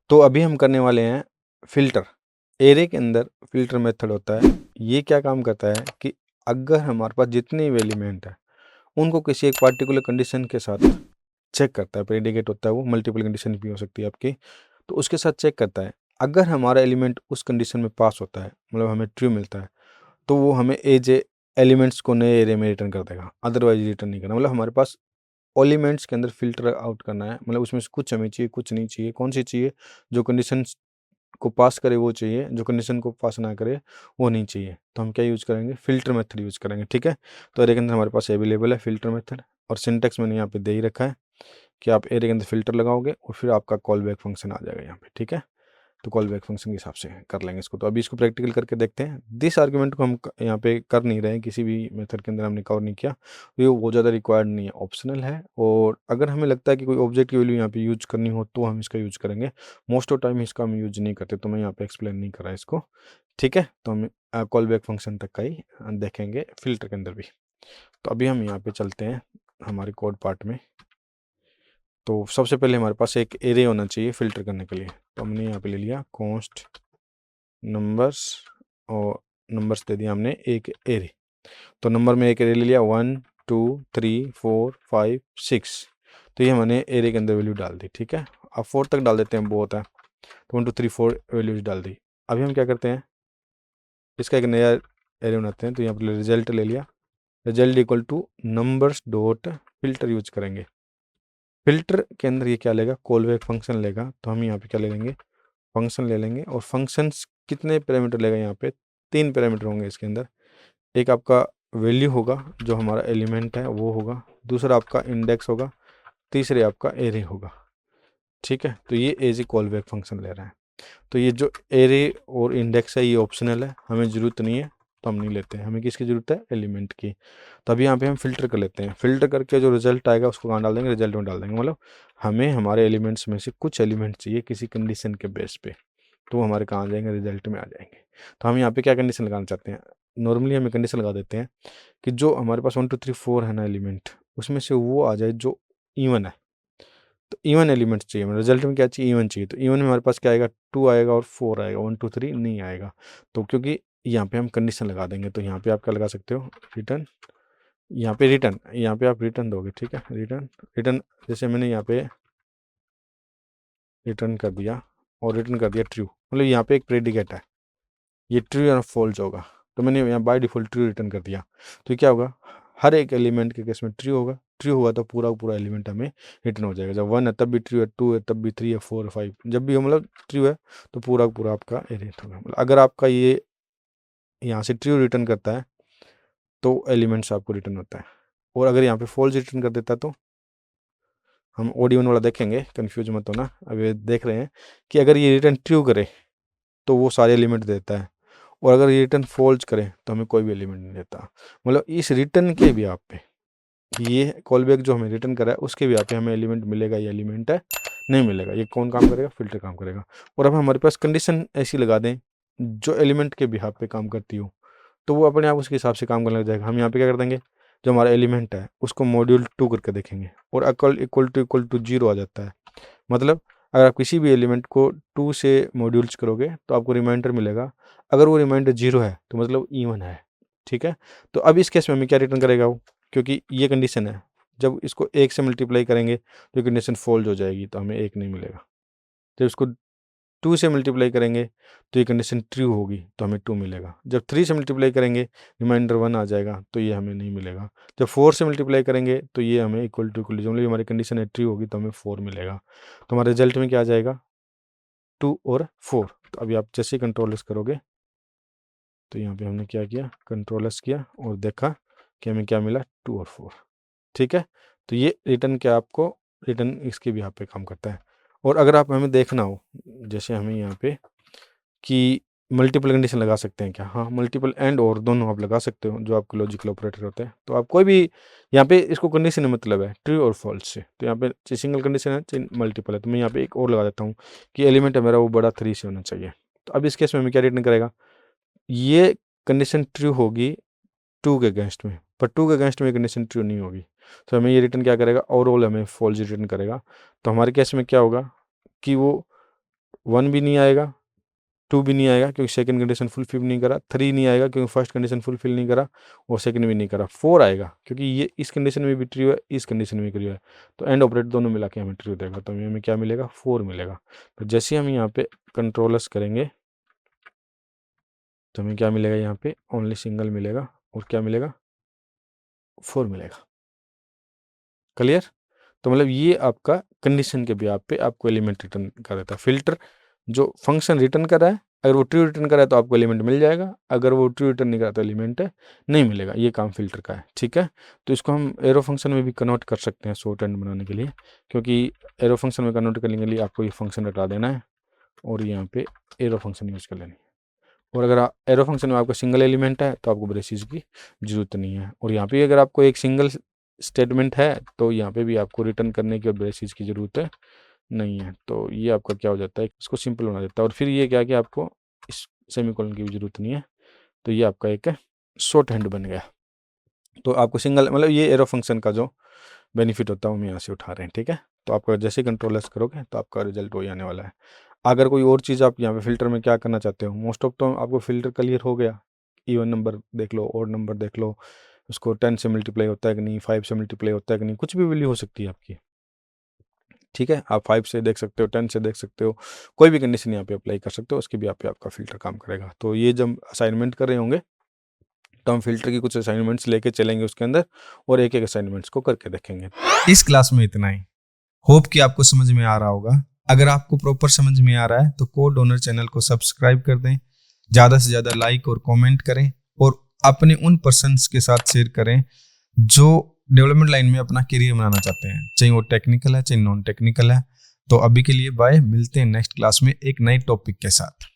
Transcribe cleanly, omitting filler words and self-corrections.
तो अभी हम करने वाले हैं फ़िल्टर। एरे के अंदर फ़िल्टर मेथड होता है। ये क्या काम करता है कि अगर हमारे पास जितने भी एलिमेंट हैं, उनको किसी एक पार्टिकुलर कंडीशन के साथ चेक करता है, प्रेडिकेट होता है वो, मल्टीपल कंडीशन भी हो सकती है आपकी, तो उसके साथ चेक करता है। अगर हमारा एलिमेंट उस कंडीशन में पास होता है, मतलब हमें ट्रू मिलता है, तो वो हमें एज ए एलिमेंट्स को नए एरे में रिटर्न कर देगा, अदरवाइज़ रिटर्न नहीं करना। मतलब हमारे पास एलिमेंट्स के अंदर फ़िल्टर आउट करना है, मतलब उसमें से कुछ हमें चाहिए, कुछ नहीं चाहिए। कौन-सी चाहिए? जो कंडीशंस को पास करे वो चाहिए, जो कंडीशन को पास ना करे वो नहीं चाहिए। तो हम क्या यूज़ करेंगे? फ़िल्टर मेथड यूज़ करेंगे, ठीक है? तो एरे के अंदर हमारे पास अवेलेबल है फ़िल्टर मेथड, और सिंटैक्स मैंने यहाँ पे दे ही रखा है कि आप एरे के अंदर फ़िल्टर लगाओगे और फिर आपका कॉल बैक फंक्शन आ जाएगा यहाँ पे, ठीक है? तो कॉल बैक फंक्शन के हिसाब से कर लेंगे इसको। तो अभी इसको प्रैक्टिकल करके देखते हैं। दिस आर्गुमेंट को हम यहाँ पे कर नहीं रहे हैं, किसी भी मेथड के अंदर हमने कवर नहीं किया, तो ये बहुत ज़्यादा रिक्वायर्ड नहीं है, ऑप्शनल है। और अगर हमें लगता है कि कोई ऑब्जेक्ट की वैल्यू यहाँ पे यूज करनी हो तो हम इसका यूज करेंगे। मोस्ट ऑफ टाइम इसका हम यूज नहीं करते, तो मैं यहाँ पे एक्सप्लेन नहीं कर रहा इसको, ठीक है? तो हम कॉल बैक फंक्शन तक का ही देखेंगे फिल्टर के अंदर भी। तो अभी हम यहाँ पे चलते हैं हमारे कोड पार्ट में। तो सबसे पहले हमारे पास एक एरे होना चाहिए फ़िल्टर करने के लिए। तो हमने यहाँ पे ले लिया कॉन्स्ट नंबर्स, और नंबर्स दे दिया हमने एक एरे। तो नंबर में एक एरे ले लिया 1 2 3 4 5 6। तो ये मैंने एरे के अंदर वैल्यू डाल दी, ठीक है? अब 4 तक डाल देते हैं, बहुत है। तो 1 2 3 4 वैल्यूज डाल दी। अभी हम क्या करते हैं, इसका एक नया एरे बनाते हैं। तो यहाँ पर रिजल्ट ले लिया, result equal two numbers dot filter use करेंगे। फिल्टर के अंदर ये क्या लेगा? कॉल बैक फंक्शन लेगा। तो हम यहाँ पे क्या ले लेंगे? फंक्शन ले लेंगे। और फंक्शंस कितने पैरामीटर लेगा? यहाँ पे 3 पैरामीटर होंगे इसके अंदर। एक आपका वैल्यू होगा, जो हमारा एलिमेंट है वो होगा। दूसरा आपका इंडेक्स होगा। तीसरे आपका एरे होगा, ठीक है? तो ये as a call back function ले रहा है। तो ये जो एरे और इंडेक्स है ये ऑप्शनल है, हमें ज़रूरत नहीं है, तो हम नहीं लेते हैं। हमें किसकी ज़रूरत है? एलिमेंट की। तो अभी यहाँ पे हम फ़िल्टर कर लेते हैं। फ़िल्टर करके जो रिजल्ट आएगा उसको कहाँ डाल देंगे? रिजल्ट में डाल देंगे। मतलब हमें हमारे एलिमेंट्स में से कुछ एलिमेंट चाहिए किसी कंडीशन के बेस पे, तो वो हमारे कहाँ आ जाएंगे? रिजल्ट में आ जाएंगे। तो हम यहाँ पे क्या कंडीशन लगाना चाहते हैं? नॉर्मली हमें कंडीशन लगा देते हैं कि जो हमारे पास 1 2 3 4 है ना एलिमेंट, उसमें से वो आ जाए जो इवन है। तो इवन एलिमेंट्स चाहिए, मतलब रिजल्ट में क्या चाहिए? इवन चाहिए। तो इवन में हमारे पास क्या आएगा? 2 आएगा और 4 आएगा, 1 2 3 नहीं आएगा। तो क्योंकि यहाँ पे हम कंडीशन लगा देंगे, तो यहाँ पे आप क्या लगा सकते हो? रिटर्न। यहाँ पे रिटर्न, यहाँ पे आप रिटर्न दोगे, ठीक है? रिटर्न, रिटर्न जैसे मैंने यहाँ पे रिटर्न कर दिया, और रिटर्न कर दिया ट्रू। मतलब यहाँ पे एक प्रेडिकेट है, ये ट्रू या फॉल्स होगा। तो मैंने यहाँ बाय डिफ़ॉल्ट ट्रू रिटर्न कर दिया। तो ये क्या होगा? हर एक एलिमेंट के केस में ट्रू होगा। ट्रू हुआ तो पूरा का पूरा एलिमेंट हमें रिटर्न हो जाएगा। जब 1 है तब भी ट्रू है, 2 है तब भी, 3 है, 4 है, 5 जब भी हो, मतलब ट्रू है तो पूरा का पूरा आपका एरे होगा। मतलब अगर आपका ये यहाँ से ट्रू रिटर्न करता है तो एलिमेंट्स आपको रिटर्न होता है, और अगर यहाँ पे फॉल्स रिटर्न कर देता है तो हम ओडी1 वाला देखेंगे, कन्फ्यूज मत होना। अब ये देख रहे हैं कि अगर ये रिटर्न ट्रू करे तो वो सारे एलिमेंट देता है, और अगर ये रिटर्न फॉल्स करें तो हमें कोई भी एलिमेंट नहीं देता। मतलब इस रिटर्न के भी आप पे, ये कॉल बैक जो हमें रिटर्न करा है उसके भी आप पे हमें एलिमेंट मिलेगा या एलिमेंट है नहीं मिलेगा। ये कौन काम करेगा? फिल्टर काम करेगा। और अब हमारे पास कंडीशन ऐसी लगा दें जो एलिमेंट के बिहाफ पे काम करती हो, तो वो अपने आप उसके हिसाब से काम करने लग जाएगा। हम यहाँ पे क्या कर देंगे? जो हमारा एलिमेंट है उसको मॉड्यूल 2 करके देखेंगे, और इक्वल टू 0 आ जाता है। मतलब अगर आप किसी भी एलिमेंट को 2 से मॉड्यूल्स करोगे तो आपको रिमाइंडर मिलेगा। अगर वो रिमाइंडर 0 है तो मतलब इवन है, ठीक है? तो अब इस केस में हमें क्या रिटर्न करेगा वो? क्योंकि ये कंडीशन है, जब इसको 1 से मल्टीप्लाई करेंगे तो ये कंडीशन फॉल्स हो जाएगी, तो हमें 1 नहीं मिलेगा। जब इसको 2 से मल्टीप्लाई करेंगे तो ये कंडीशन ट्रू होगी, तो हमें 2 मिलेगा। जब 3 से मल्टीप्लाई करेंगे रिमाइंडर 1 आ जाएगा, तो ये हमें नहीं मिलेगा। जब 4 से मल्टीप्लाई करेंगे तो ये हमें इक्वल टू मतलब हमारी कंडीशन है ट्रू होगी, तो हमें 4 मिलेगा। तो हमारे रिजल्ट में क्या आ जाएगा? 2 और 4। तो अभी आप जैसे ही कंट्रोल एस करोगे, तो यहाँ पे हमने क्या किया? कंट्रोल एस किया और देखा कि हमें क्या मिला? 2 और 4, ठीक है? तो ये रिटर्न क्या आपको, रिटर्न इसके भी यहाँ पे काम करता है। और अगर आप हमें देखना हो, जैसे हमें यहाँ पे कि मल्टीपल कंडीशन लगा सकते हैं क्या? हाँ, मल्टीपल एंड और दोनों आप लगा सकते हो, जो आपके लॉजिकल ऑपरेटर होते हैं। तो आप कोई भी यहाँ पे इसको कंडीशन मतलब है ट्रू और फॉल्स से, तो यहाँ पे चाहे सिंगल कंडीशन है चाहे मल्टीपल है। तो मैं यहाँ पे एक और लगा देता हूँ कि एलिमेंट है मेरा वो बड़ा 3 से होना चाहिए। तो अब इस केस में हमें क्या रिटर्न करेगा? ये कंडीशन ट्रू होगी 2 के अगेंस्ट में, पर 2 के अगेंस्ट में कंडीशन ट्रू नहीं होगी, तो हमें ये रिटर्न क्या करेगा? ओवरऑल हमें फॉल्स रिटर्न करेगा। तो हमारे केस में क्या होगा कि वो 1 भी नहीं आएगा, 2 भी नहीं आएगा क्योंकि सेकंड कंडीशन फुलफिल नहीं करा, 3 नहीं आएगा क्योंकि फर्स्ट कंडीशन फुलफिल नहीं करा और सेकंड भी नहीं करा, 4 आएगा क्योंकि ये इस कंडीशन में भी ट्रू है, इस कंडीशन में भी ट्रू है। तो एंड ऑपरेटर दोनों मिला के हमें ट्रू देगा, तो हमें क्या मिलेगा, 4 मिलेगा। तो जैसे हम यहाँ पे कंट्रोलर्स करेंगे तो हमें क्या मिलेगा, यहाँ पे ओनली सिंगल मिलेगा और क्या मिलेगा, 4 मिलेगा। क्लियर? तो मतलब ये आपका कंडीशन के बेस पे आपको एलिमेंट रिटर्न कर देता है। फिल्टर जो फंक्शन रिटर्न कर रहा है, अगर वो ट्रू रिटर्न कर रहा है तो आपको एलिमेंट मिल जाएगा, अगर वो ट्रू रिटर्न नहीं कर रहा तो एलिमेंट नहीं मिलेगा। ये काम फिल्टर का है, ठीक है। तो इसको हम एरो फंक्शन में भी कन्वर्ट कर सकते हैं शॉर्ट हैंड बनाने के लिए, क्योंकि एरो फंक्शन में कन्वर्ट करने के लिए आपको ये फंक्शन हटा देना है और यहाँ पे एरो फंक्शन यूज़ कर लेनी है। और अगर एरो फंक्शन में आपका सिंगल एलिमेंट है तो आपको ब्रेसिस की ज़रूरत नहीं है, और यहाँ पे अगर आपको एक सिंगल स्टेटमेंट है तो यहाँ पे भी आपको रिटर्न करने की और ब्रेसिस की ज़रूरत नहीं है। तो ये आपका क्या हो जाता है, इसको सिंपल बना देता है। और फिर ये क्या कि आपको इस सेमीकोलन की भी ज़रूरत नहीं है, तो ये आपका एक शॉर्ट हैंड बन गया। तो आपको सिंगल मतलब ये एरो फंक्शन का जो बेनिफिट होता है वो हम यहाँ से उठा रहे हैं, ठीक है। तो आपका जैसे कंट्रोलर्स करोगे तो आपका रिजल्ट वही आने वाला है। अगर कोई और चीज़ आप यहाँ पे फिल्टर में क्या करना चाहते हो, मोस्ट ऑफ तो आपको फिल्टर क्लियर हो गया, इवन नंबर देख लो, ऑड नंबर देख लो, उसको 10 से मल्टीप्लाई होता है कि नहीं, 5 से मल्टीप्लाई होता है कि नहीं, कुछ भी वैल्यू हो सकती है आपकी, ठीक है। आप 5 से देख सकते हो, 10 से देख सकते हो, कोई भी कंडीशन यहाँ पे अप्लाई कर सकते हो, उसके भी पे आपका फिल्टर काम करेगा। तो ये जब असाइनमेंट कर रहे होंगे तो हम फिल्टर की कुछ असाइनमेंट्स लेके चलेंगे उसके अंदर और एक एक असाइनमेंट्स को करके देखेंगे। इस क्लास में इतना ही। होप कि आपको समझ में आ रहा होगा। अगर आपको प्रॉपर समझ में आ रहा है तो कोड ओनर चैनल को सब्सक्राइब कर दें, ज़्यादा से ज़्यादा लाइक और कमेंट करें और अपने उन पर्सन्स के साथ शेयर करें जो डेवलपमेंट लाइन में अपना करियर बनाना चाहते हैं, चाहे वो टेक्निकल है चाहे नॉन टेक्निकल है। तो अभी के लिए बाय, मिलते हैं नेक्स्ट क्लास में एक नए टॉपिक के साथ।